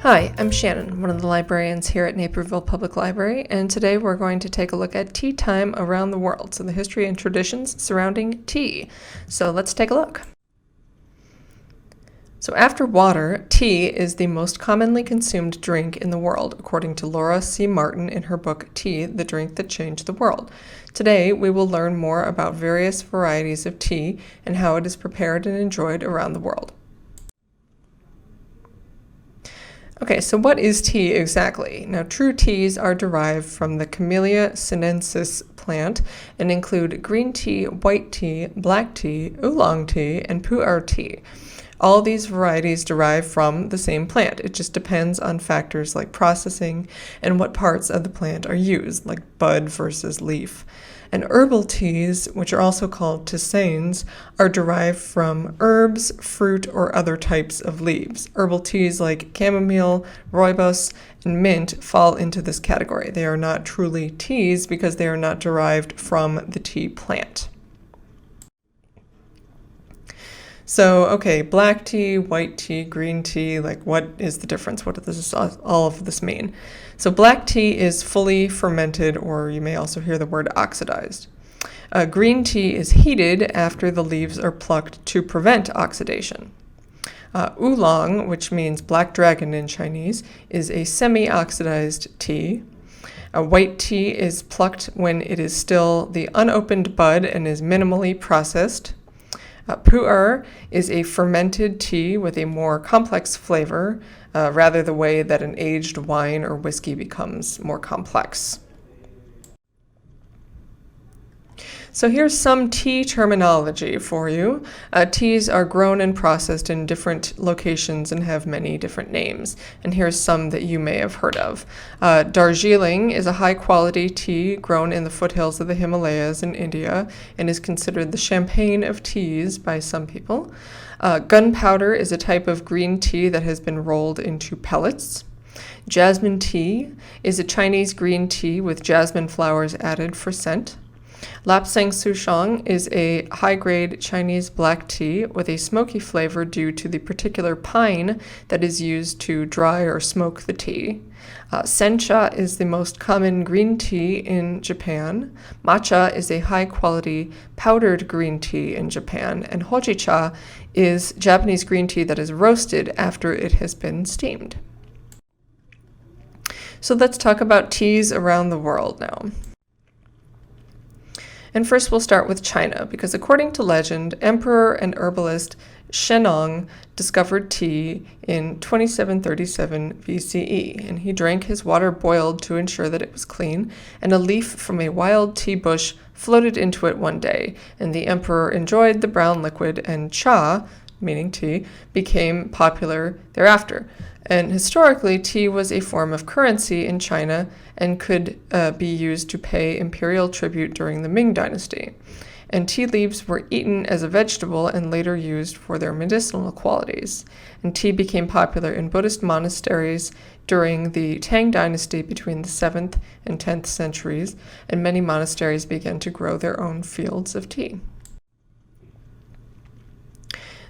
Hi, I'm Shannon, one of the librarians here at Naperville Public Library, and today we're going to take a look at tea time around the world, so the history and traditions surrounding tea. So let's take a look. So after water, tea is the most commonly consumed drink in the world, according to Laura C. Martin in her book Tea, the Drink That Changed the World. Today, we will learn more about various varieties of tea and how it is prepared and enjoyed around the world. Okay, so what is tea exactly? Now, true teas are derived from the Camellia sinensis plant and include green tea, white tea, black tea, oolong tea, and pu'er tea. All these varieties derive from the same plant. It just depends on factors like processing and what parts of the plant are used, like bud versus leaf. And herbal teas, which are also called tisanes, are derived from herbs, fruit, or other types of leaves. Herbal teas like chamomile, rooibos, and mint fall into this category. They are not truly teas because they are not derived from the tea plant. So, okay, black tea, white tea, green tea, like what is the difference? What does all of this mean? So black tea is fully fermented, or you may also hear the word oxidized. Green tea is heated after the leaves are plucked to prevent oxidation. Oolong, which means black dragon in Chinese, is a semi-oxidized tea. White tea is plucked when it is still the unopened bud and is minimally processed. Pu'er is a fermented tea with a more complex flavor, rather the way that an aged wine or whiskey becomes more complex. So here's some tea terminology for you. Teas are grown and processed in different locations and have many different names. And here's some that you may have heard of. Darjeeling is a high-quality tea grown in the foothills of the Himalayas in India and is considered the champagne of teas by some people. Gunpowder is a type of green tea that has been rolled into pellets. Jasmine tea is a Chinese green tea with jasmine flowers added for scent. Lapsang Souchong is a high-grade Chinese black tea with a smoky flavor due to the particular pine that is used to dry or smoke the tea. Sencha is the most common green tea in Japan. Matcha is a high-quality powdered green tea in Japan. And hojicha is Japanese green tea that is roasted after it has been steamed. So let's talk about teas around the world now. And first we'll start with China, because according to legend, Emperor and herbalist Shennong discovered tea in 2737 BCE, and he drank his water boiled to ensure that it was clean, and a leaf from a wild tea bush floated into it one day, and the emperor enjoyed the brown liquid, and cha, meaning tea, became popular thereafter. And historically, tea was a form of currency in China and could be used to pay imperial tribute during the Ming Dynasty. And tea leaves were eaten as a vegetable and later used for their medicinal qualities. And tea became popular in Buddhist monasteries during the Tang Dynasty between the 7th and 10th centuries, and many monasteries began to grow their own fields of tea.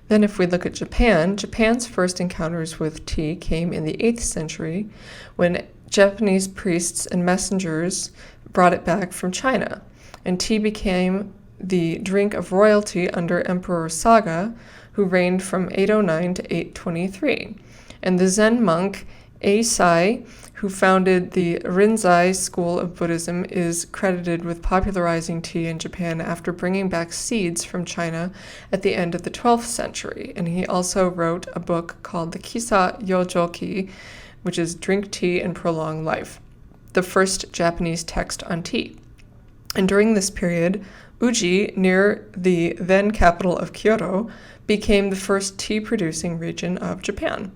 Then if we look at Japan, Japan's first encounters with tea came in the 8th century when Japanese priests and messengers brought it back from China. And tea became the drink of royalty under Emperor Saga, who reigned from 809 to 823. And the Zen monk Eisai, who founded the Rinzai school of Buddhism, is credited with popularizing tea in Japan after bringing back seeds from China at the end of the 12th century. And he also wrote a book called the Kisa Yojoki, which is Drink Tea and Prolong Life, the first Japanese text on tea. And during this period, Uji, near the then capital of Kyoto, became the first tea-producing region of Japan.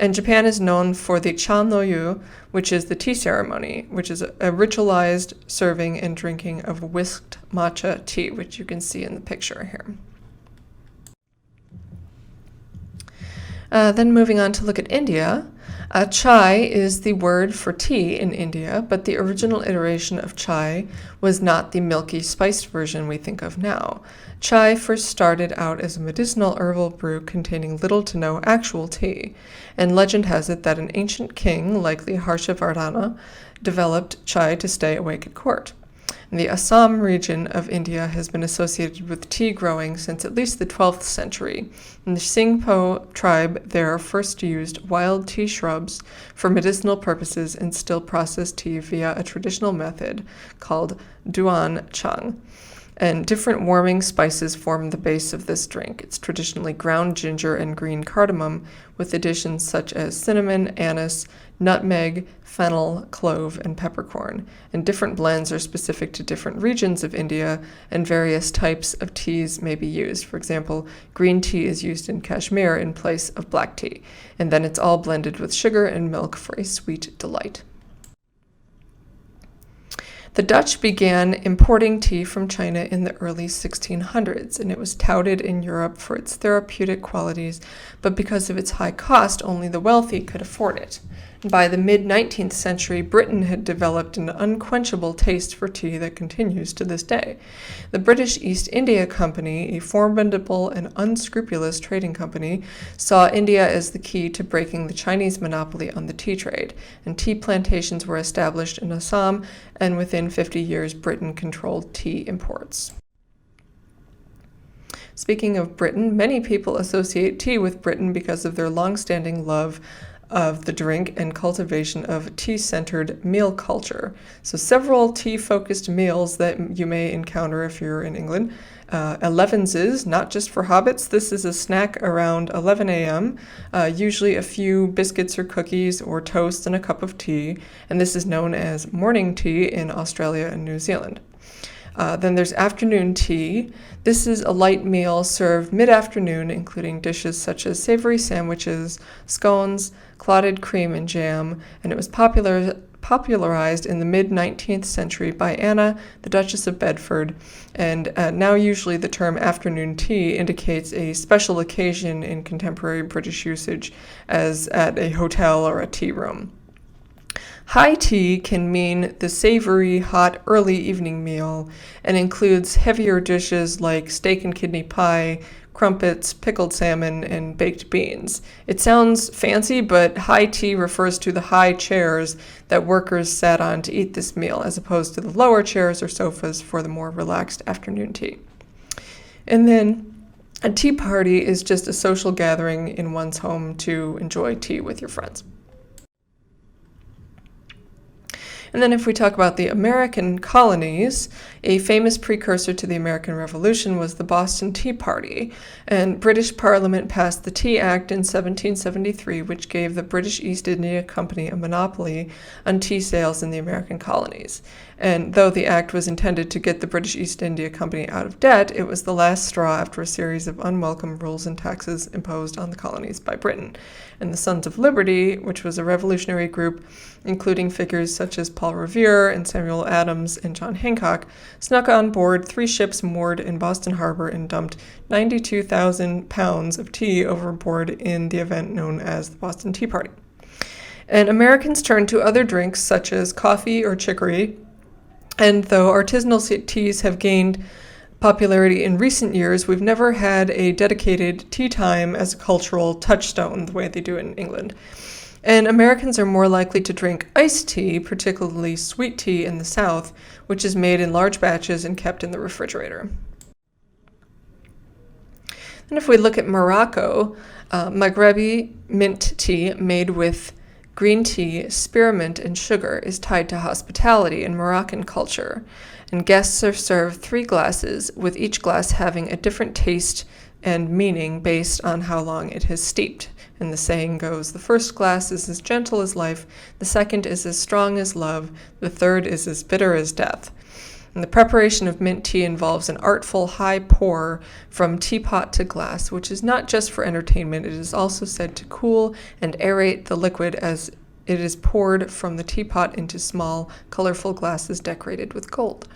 And Japan is known for the cha no yu, which is the tea ceremony, which is a ritualized serving and drinking of whisked matcha tea, which you can see in the picture here. Then moving on to look at India, Chai is the word for tea in India, but the original iteration of chai was not the milky spiced version we think of now. Chai first started out as a medicinal herbal brew containing little to no actual tea, and legend has it that an ancient king, likely Harshavardhana, developed chai to stay awake at court. The Assam region of India has been associated with tea growing since at least the 12th century. And the Singpo tribe there first used wild tea shrubs for medicinal purposes and still process tea via a traditional method called duan chang. And different warming spices form the base of this drink. It's traditionally ground ginger and green cardamom, with additions such as cinnamon, anise, nutmeg, fennel, clove, and peppercorn. And different blends are specific to different regions of India, and various types of teas may be used. For example, green tea is used in Kashmir in place of black tea, and then it's all blended with sugar and milk for a sweet delight. The Dutch began importing tea from China in the early 1600s, and it was touted in Europe for its therapeutic qualities, but because of its high cost, only the wealthy could afford it. By the mid-19th century, Britain had developed an unquenchable taste for tea that continues to this day. The British East India Company, a formidable and unscrupulous trading company, saw India as the key to breaking the Chinese monopoly on the tea trade, and tea plantations were established in Assam, and within 50 years, Britain controlled tea imports. Speaking of Britain, many people associate tea with Britain because of their long-standing love of the drink and cultivation of tea-centered meal culture. So several tea-focused meals that you may encounter if you're in England. 11's, not just for hobbits. This is a snack around 11 a.m., usually a few biscuits or cookies or toast and a cup of tea, and this is known as morning tea in Australia and New Zealand. Then there's afternoon tea. This is a light meal served mid-afternoon, including dishes such as savory sandwiches, scones, clotted cream and jam, and it was popularized in the mid-19th century by Anna, the Duchess of Bedford, and now usually the term afternoon tea indicates a special occasion in contemporary British usage, as at a hotel or a tea room. High tea can mean the savory, hot, early evening meal and includes heavier dishes like steak and kidney pie, crumpets, pickled salmon, and baked beans. It sounds fancy, but high tea refers to the high chairs that workers sat on to eat this meal, as opposed to the lower chairs or sofas for the more relaxed afternoon tea. And then a tea party is just a social gathering in one's home to enjoy tea with your friends. And then if we talk about the American colonies, a famous precursor to the American Revolution was the Boston Tea Party, and British Parliament passed the Tea Act in 1773, which gave the British East India Company a monopoly on tea sales in the American colonies. And though the act was intended to get the British East India Company out of debt, it was the last straw after a series of unwelcome rules and taxes imposed on the colonies by Britain. And the Sons of Liberty, which was a revolutionary group, including figures such as Paul Revere and Samuel Adams and John Hancock, snuck on board 3 ships moored in Boston Harbor and dumped 92,000 pounds of tea overboard in the event known as the Boston Tea Party. And Americans turned to other drinks such as coffee or chicory, and though artisanal teas have gained popularity in recent years, we've never had a dedicated tea time as a cultural touchstone the way they do in England. And Americans are more likely to drink iced tea, particularly sweet tea in the South, which is made in large batches and kept in the refrigerator. And if we look at Morocco, Maghrebi mint tea made with green tea, spearmint, and sugar is tied to hospitality in Moroccan culture, and guests are served 3 glasses, with each glass having a different taste and meaning based on how long it has steeped. And the saying goes, the first glass is as gentle as life, the second is as strong as love, the third is as bitter as death. And the preparation of mint tea involves an artful high pour from teapot to glass, which is not just for entertainment, it is also said to cool and aerate the liquid as it is poured from the teapot into small, colorful glasses decorated with gold.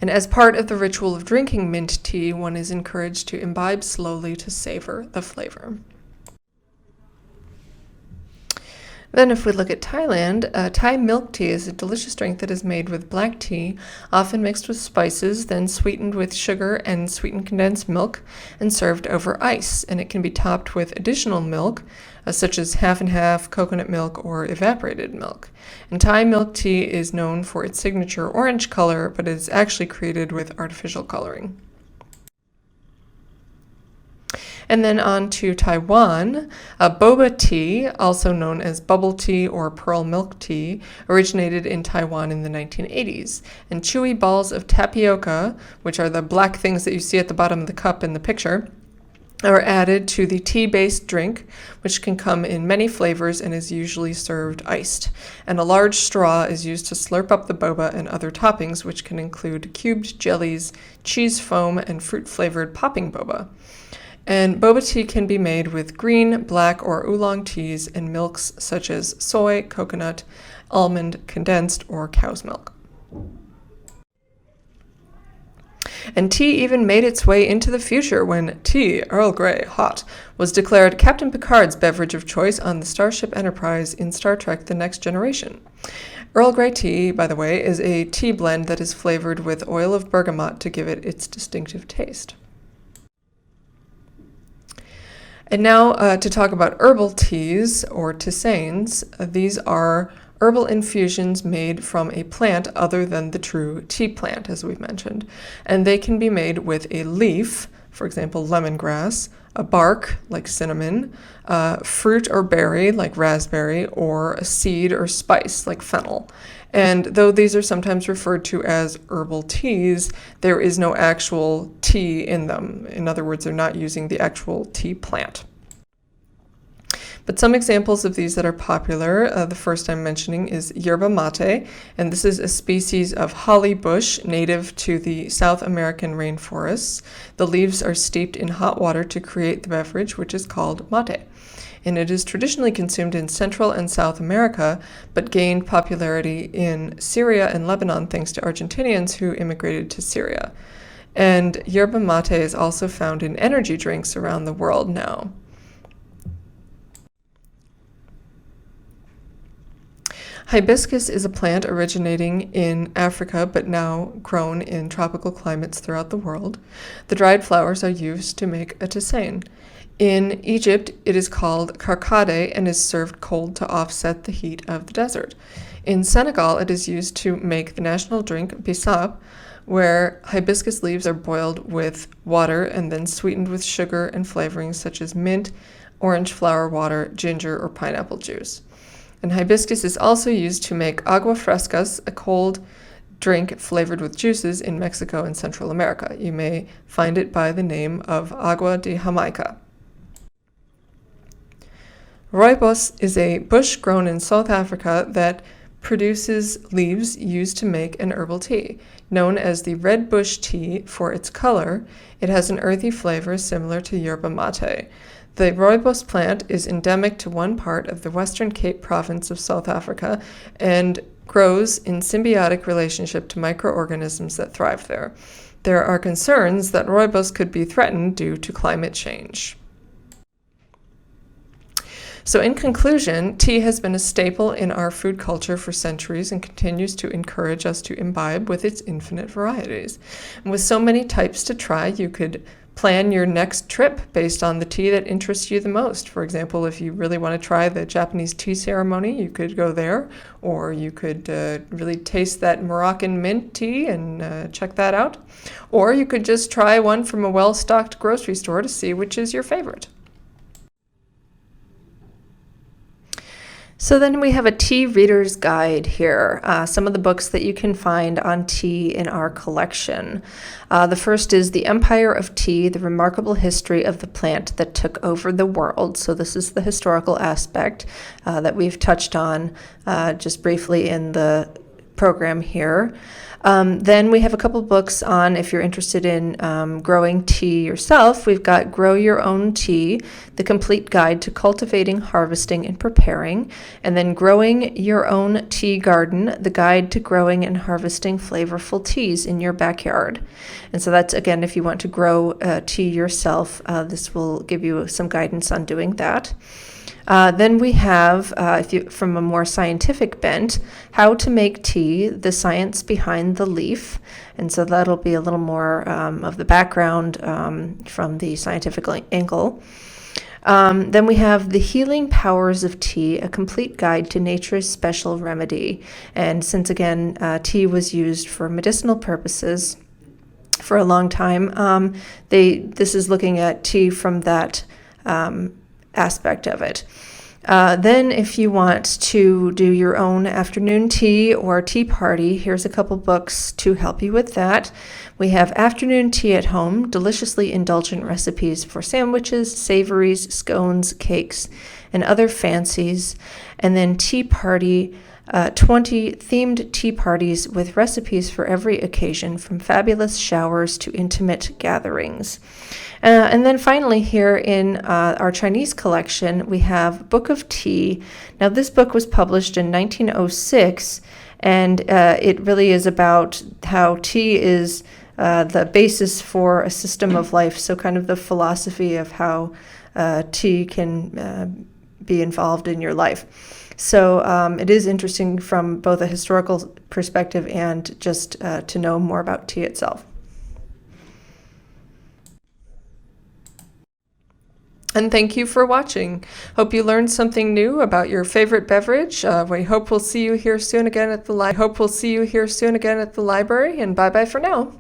And as part of the ritual of drinking mint tea, one is encouraged to imbibe slowly to savor the flavor. Then if we look at Thailand, Thai milk tea is a delicious drink that is made with black tea, often mixed with spices, then sweetened with sugar and sweetened condensed milk, and served over ice. And it can be topped with additional milk, such as half and half, coconut milk, or evaporated milk. And Thai milk tea is known for its signature orange color, but is actually created with artificial coloring. And then on to Taiwan, boba tea, also known as bubble tea or pearl milk tea, originated in Taiwan in the 1980s. And chewy balls of tapioca, which are the black things that you see at the bottom of the cup in the picture, are added to the tea-based drink, which can come in many flavors and is usually served iced. And a large straw is used to slurp up the boba and other toppings, which can include cubed jellies, cheese foam, and fruit-flavored popping boba. And boba tea can be made with green, black, or oolong teas and milks such as soy, coconut, almond, condensed, or cow's milk. And tea even made its way into the future when tea, Earl Grey, hot, was declared Captain Picard's beverage of choice on the Starship Enterprise in Star Trek The Next Generation. Earl Grey tea, by the way, is a tea blend that is flavored with oil of bergamot to give it its distinctive taste. And now to talk about herbal teas or tisanes. These are herbal infusions made from a plant other than the true tea plant, as we've mentioned. And they can be made with a leaf, for example, lemongrass, a bark, like cinnamon, fruit or berry, like raspberry, or a seed or spice, like fennel. And though these are sometimes referred to as herbal teas, there is no actual tea in them. In other words, they're not using the actual tea plant. But some examples of these that are popular, the first I'm mentioning is Yerba Mate, and this is a species of holly bush native to the South American rainforests. The leaves are steeped in hot water to create the beverage, which is called mate. And it is traditionally consumed in Central and South America, but gained popularity in Syria and Lebanon thanks to Argentinians who immigrated to Syria. And yerba mate is also found in energy drinks around the world now. Hibiscus is a plant originating in Africa but now grown in tropical climates throughout the world. The dried flowers are used to make a tisane. In Egypt, it is called karkade and is served cold to offset the heat of the desert. In Senegal, it is used to make the national drink bissap, where hibiscus leaves are boiled with water and then sweetened with sugar and flavorings such as mint, orange flower water, ginger, or pineapple juice. And hibiscus is also used to make agua frescas, a cold drink flavored with juices in Mexico and Central America. You may find it by the name of agua de Jamaica. Rooibos is a bush grown in South Africa that produces leaves used to make an herbal tea. Known as the red bush tea for its color, it has an earthy flavor similar to yerba mate. The rooibos plant is endemic to one part of the Western Cape province of South Africa and grows in symbiotic relationship to microorganisms that thrive there. There are concerns that rooibos could be threatened due to climate change. So in conclusion, tea has been a staple in our food culture for centuries and continues to encourage us to imbibe with its infinite varieties. And with so many types to try, you could plan your next trip based on the tea that interests you the most. For example, if you really want to try the Japanese tea ceremony, you could go there, or you could really taste that Moroccan mint tea and check that out. Or you could just try one from a well-stocked grocery store to see which is your favorite. So then we have a tea reader's guide here, some of the books that you can find on tea in our collection. The first is The Empire of Tea, The Remarkable History of the Plant That Took Over the World. So this is the historical aspect that we've touched on just briefly in the program here. Then we have a couple books on, if you're interested in growing tea yourself, we've got Grow Your Own Tea, The Complete Guide to Cultivating, Harvesting, and Preparing, and then Growing Your Own Tea Garden, The Guide to Growing and Harvesting Flavorful Teas in Your Backyard. And so that's, again, if you want to grow tea yourself, this will give you some guidance on doing that. Then we have, from a more scientific bent, How to Make Tea, the Science Behind the Leaf. And so that'll be a little more of the background from the scientific angle. Then we have The Healing Powers of Tea, a complete guide to nature's special remedy. And since, again, tea was used for medicinal purposes for a long time, this is looking at tea from that aspect of it. Then if you want to do your own afternoon tea or tea party, here's a couple books to help you with that. We have Afternoon Tea at Home, deliciously indulgent recipes for sandwiches, savories, scones, cakes, and other fancies. And then Tea Party, 20 themed tea parties with recipes for every occasion, from fabulous showers to intimate gatherings. And then finally here in our Chinese collection, we have Book of Tea. Now this book was published in 1906, and it really is about how tea is the basis for a system of life, so kind of the philosophy of how tea can be involved in your life. So it is interesting from both a historical perspective and just to know more about tea itself. And thank you for watching. Hope you learned something new about your favorite beverage. We hope we'll see you here soon again at the library. And bye-bye for now.